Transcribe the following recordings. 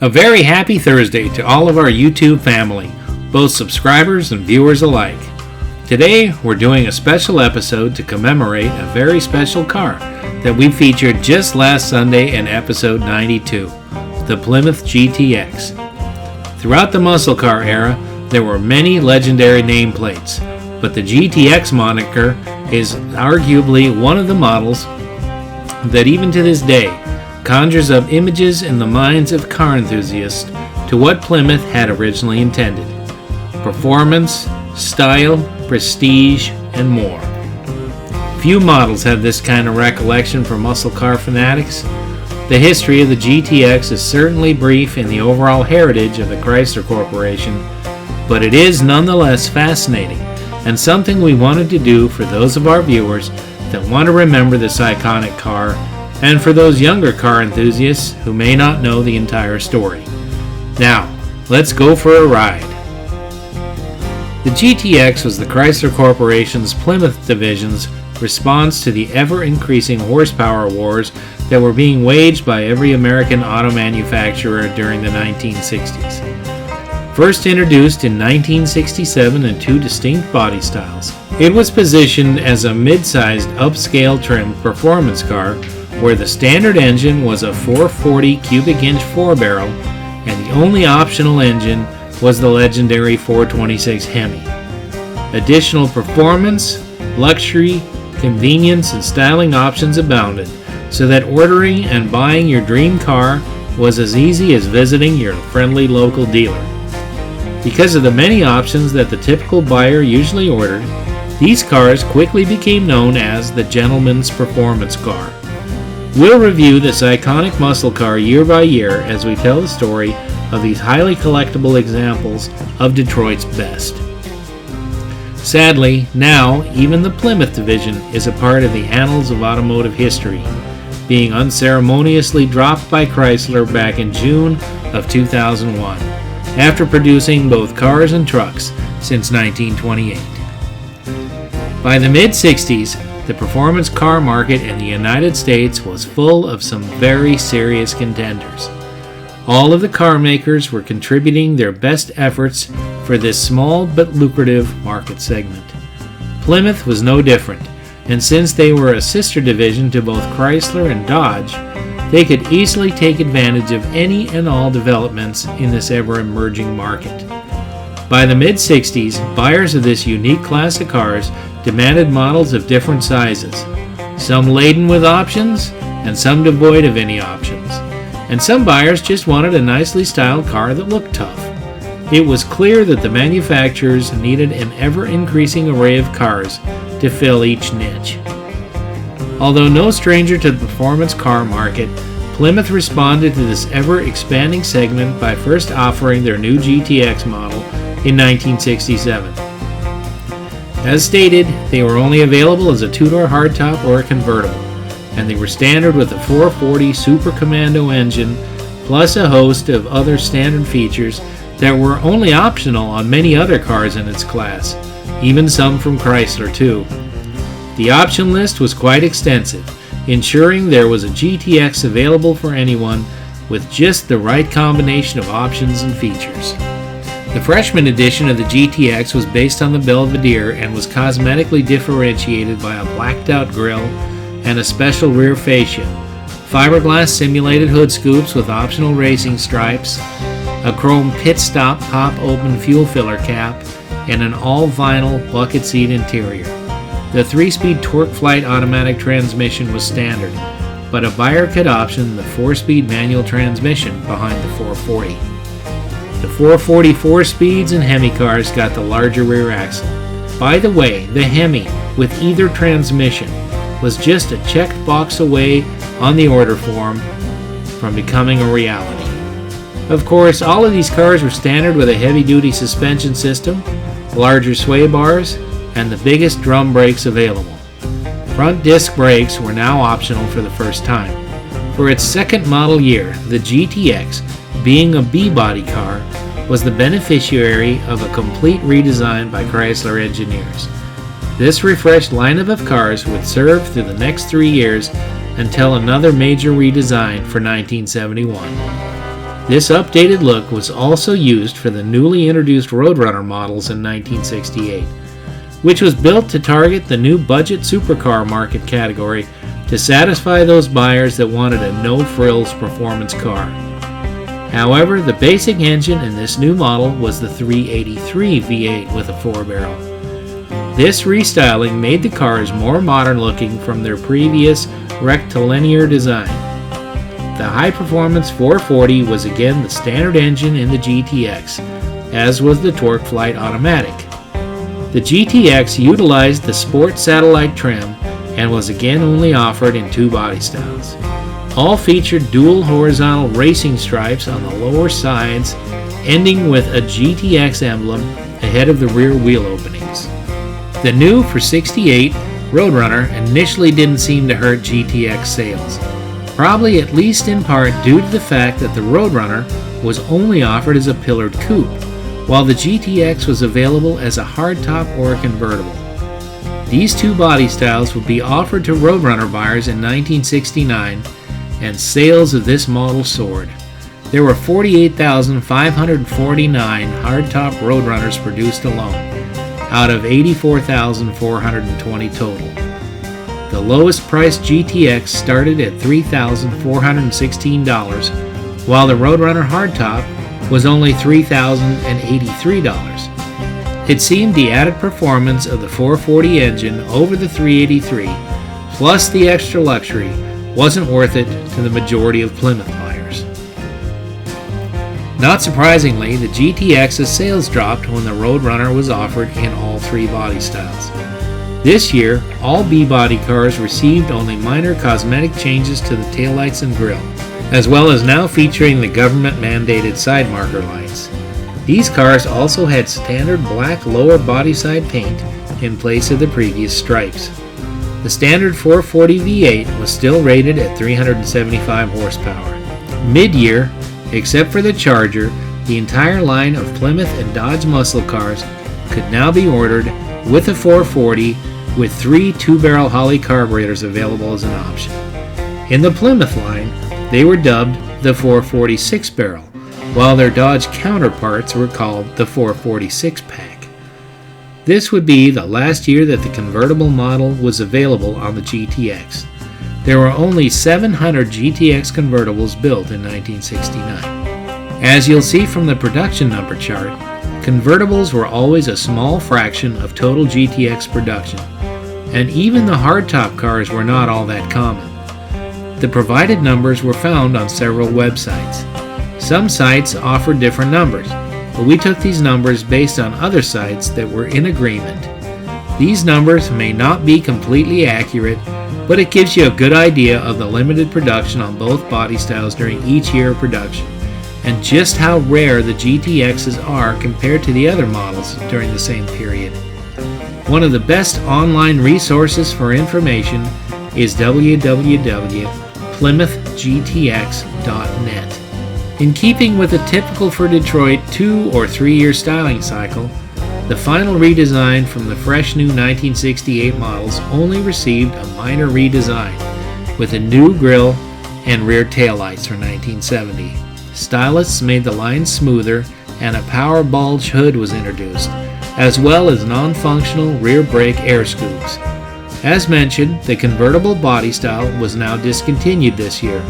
A very happy Thursday to all of our YouTube family, both subscribers and viewers alike. Today we're doing a special episode to commemorate a very special car that we featured just last Sunday in episode 92, the Plymouth GTX. Throughout the muscle car era, there were many legendary nameplates, but the GTX moniker is arguably one of the models that even to this day conjures up images in the minds of car enthusiasts to what Plymouth had originally intended: performance, style, prestige, and more. Few models have this kind of recollection for muscle car fanatics. The history of the GTX is certainly brief in the overall heritage of the Chrysler Corporation, but it is nonetheless fascinating and something we wanted to do for those of our viewers that want to remember this iconic car, and for those younger car enthusiasts who may not know the entire story. Now, let's go for a ride. The GTX was the Chrysler Corporation's Plymouth division's response to the ever-increasing horsepower wars that were being waged by every American auto manufacturer during the 1960s. First introduced in 1967 in two distinct body styles, it was positioned as a mid-sized upscale trimmed performance car where the standard engine was a 440 cubic inch 4-barrel and the only optional engine was the legendary 426 Hemi. Additional performance, luxury, convenience, and styling options abounded, so that ordering and buying your dream car was as easy as visiting your friendly local dealer. Because of the many options that the typical buyer usually ordered, these cars quickly became known as the gentleman's performance car. We'll review this iconic muscle car year by year as we tell the story of these highly collectible examples of Detroit's best. Sadly, now even the Plymouth division is a part of the annals of automotive history, being unceremoniously dropped by Chrysler back in June of 2001, after producing both cars and trucks since 1928. By the mid-60s, the performance car market in the United States was full of some very serious contenders. All of the car makers were contributing their best efforts for this small but lucrative market segment. Plymouth was no different, and since they were a sister division to both Chrysler and Dodge, they could easily take advantage of any and all developments in this ever-emerging market. By the mid-60s, buyers of this unique class of cars demanded models of different sizes, some laden with options and some devoid of any options, and some buyers just wanted a nicely styled car that looked tough. It was clear that the manufacturers needed an ever-increasing array of cars to fill each niche. Although no stranger to the performance car market, Plymouth responded to this ever-expanding segment by first offering their new GTX model in 1967. As stated, they were only available as a two-door hardtop or a convertible, and they were standard with a 440 Super Commando engine, plus a host of other standard features that were only optional on many other cars in its class, even some from Chrysler too. The option list was quite extensive, ensuring there was a GTX available for anyone with just the right combination of options and features. The freshman edition of the GTX was based on the Belvedere and was cosmetically differentiated by a blacked-out grille and a special rear fascia, fiberglass simulated hood scoops with optional racing stripes, a chrome pit stop pop-open fuel filler cap, and an all-vinyl bucket seat interior. The 3-speed TorqueFlite automatic transmission was standard, but a buyer could option the 4-speed manual transmission behind the 440. The 440 4-speeds and Hemi cars got the larger rear axle. By the way, the Hemi with either transmission was just a checked box away on the order form from becoming a reality. Of course, all of these cars were standard with a heavy-duty suspension system, larger sway bars, and the biggest drum brakes available. Front disc brakes were now optional for the first time. For its second model year, the GTX, being a B-body car, was the beneficiary of a complete redesign by Chrysler engineers. This refreshed lineup of cars would serve through the next 3 years until another major redesign for 1971. This updated look was also used for the newly introduced Roadrunner models in 1968, which was built to target the new budget supercar market category to satisfy those buyers that wanted a no-frills performance car. However, the basic engine in this new model was the 383 V8 with a 4-barrel. This restyling made the cars more modern looking from their previous rectilinear design. The high-performance 440 was again the standard engine in the GTX, as was the TorqueFlite automatic. The GTX utilized the Sport Satellite trim and was again only offered in 2 body styles. All featured dual horizontal racing stripes on the lower sides, ending with a GTX emblem ahead of the rear wheel openings. The new for '68 Roadrunner initially didn't seem to hurt GTX sales, probably at least in part due to the fact that the Roadrunner was only offered as a pillared coupe, while the GTX was available as a hardtop or a convertible. These 2 body styles would be offered to Roadrunner buyers in 1969, and sales of this model soared. There were 48,549 hardtop Roadrunners produced alone, out of 84,420 total. The lowest priced GTX started at $3,416, while the Roadrunner hardtop was only $3,083. It seemed the added performance of the 440 engine over the 383, plus the extra luxury, wasn't worth it to the majority of Plymouth buyers. Not surprisingly, the GTX's sales dropped when the Roadrunner was offered in all 3 body styles. This year, all B-body cars received only minor cosmetic changes to the taillights and grille, as well as now featuring the government-mandated side marker lights. These cars also had standard black lower body side paint in place of the previous stripes. The standard 440 V8 was still rated at 375 horsepower. Mid-year, except for the Charger, the entire line of Plymouth and Dodge muscle cars could now be ordered with a 440 with 3 2-barrel Holley carburetors available as an option. In the Plymouth line, they were dubbed the 440 6-barrel, while their Dodge counterparts were called the 440 6-pack. This would be the last year that the convertible model was available on the GTX. There were only 700 GTX convertibles built in 1969. As you'll see from the production number chart, convertibles were always a small fraction of total GTX production, and even the hardtop cars were not all that common. The provided numbers were found on several websites. Some sites offered different numbers, but we took these numbers based on other sites that were in agreement. These numbers may not be completely accurate, but it gives you a good idea of the limited production on both body styles during each year of production, and just how rare the GTXs are compared to the other models during the same period. One of the best online resources for information is www.plymouthgtx.net. In keeping with a typical for Detroit 2 or 3 year styling cycle, the final redesign from the fresh new 1968 models only received a minor redesign, with a new grille and rear taillights for 1970. Stylists made the lines smoother and a power bulge hood was introduced, as well as non-functional rear brake air scoops. As mentioned, the convertible body style was now discontinued this year,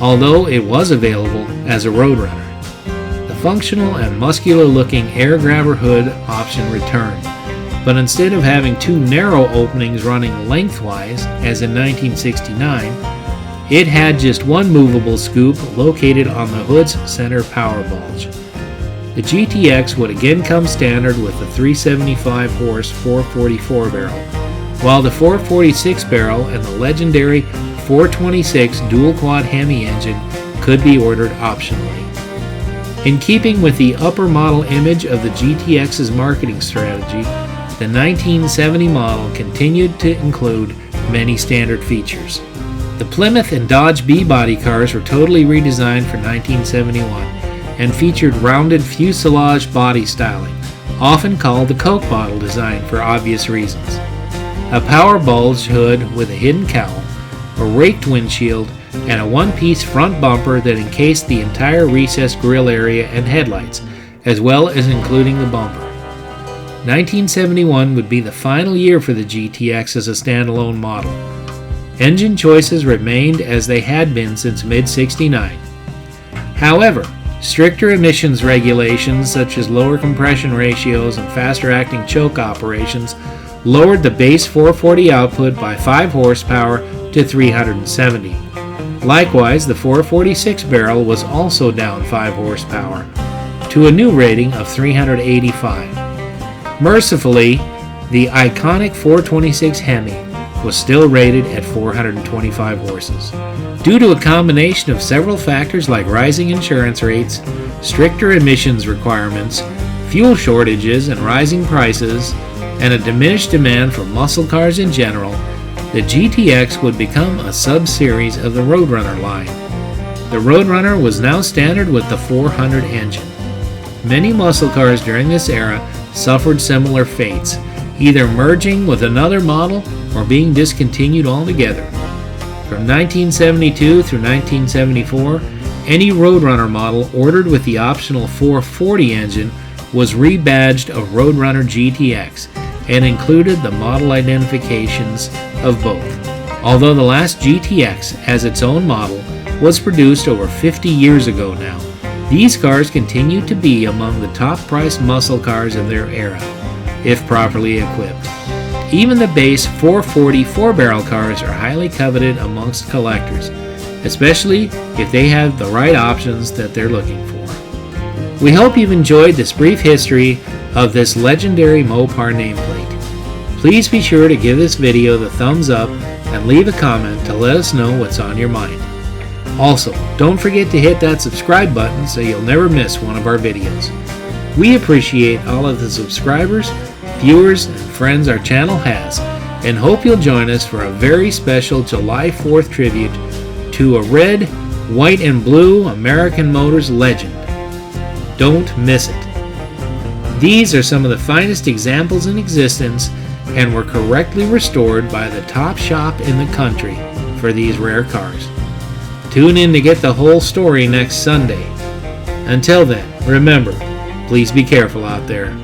although it was available as a Roadrunner. The functional and muscular-looking air grabber hood option returned, but instead of having 2 narrow openings running lengthwise, as in 1969, it had just one movable scoop located on the hood's center power bulge. The GTX would again come standard with the 375 horse 444 barrel, while the 446 barrel and the legendary 426 dual quad Hemi engine could be ordered optionally. In keeping with the upper model image of the GTX's marketing strategy, the 1970 model continued to include many standard features. The Plymouth and Dodge B-body cars were totally redesigned for 1971 and featured rounded fuselage body styling, often called the Coke bottle design for obvious reasons. A power bulge hood with a hidden cowl, a raked windshield, and a one-piece front bumper that encased the entire recessed grille area and headlights, as well as including the bumper. 1971 would be the final year for the GTX as a standalone model. Engine choices remained as they had been since mid-69. However, stricter emissions regulations such as lower compression ratios and faster acting choke operations lowered the base 440 output by 5 horsepower to 370. Likewise, the 446 barrel was also down 5 horsepower to a new rating of 385. Mercifully, the iconic 426 Hemi was still rated at 425 horses. Due to a combination of several factors like rising insurance rates, stricter emissions requirements, fuel shortages and rising prices, and a diminished demand for muscle cars in general, the GTX would become a sub-series of the Roadrunner line. The Roadrunner was now standard with the 400 engine. Many muscle cars during this era suffered similar fates, either merging with another model or being discontinued altogether. From 1972 through 1974, any Roadrunner model ordered with the optional 440 engine was rebadged a Roadrunner GTX and included the model identifications of both. Although the last GTX as its own model was produced over 50 years ago now, these cars continue to be among the top-priced muscle cars of their era, if properly equipped. Even the base 440 4-barrel cars are highly coveted amongst collectors, especially if they have the right options that they're looking for. We hope you've enjoyed this brief history of this legendary Mopar nameplate. Please be sure to give this video the thumbs up and leave a comment to let us know what's on your mind. Also, don't forget to hit that subscribe button so you'll never miss one of our videos. We appreciate all of the subscribers, viewers, and friends our channel has, and hope you'll join us for a very special July 4th tribute to a red, white, and blue American Motors legend. Don't miss it. These are some of the finest examples in existence and were correctly restored by the top shop in the country for these rare cars. Tune in to get the whole story next Sunday. Until then, remember, please be careful out there.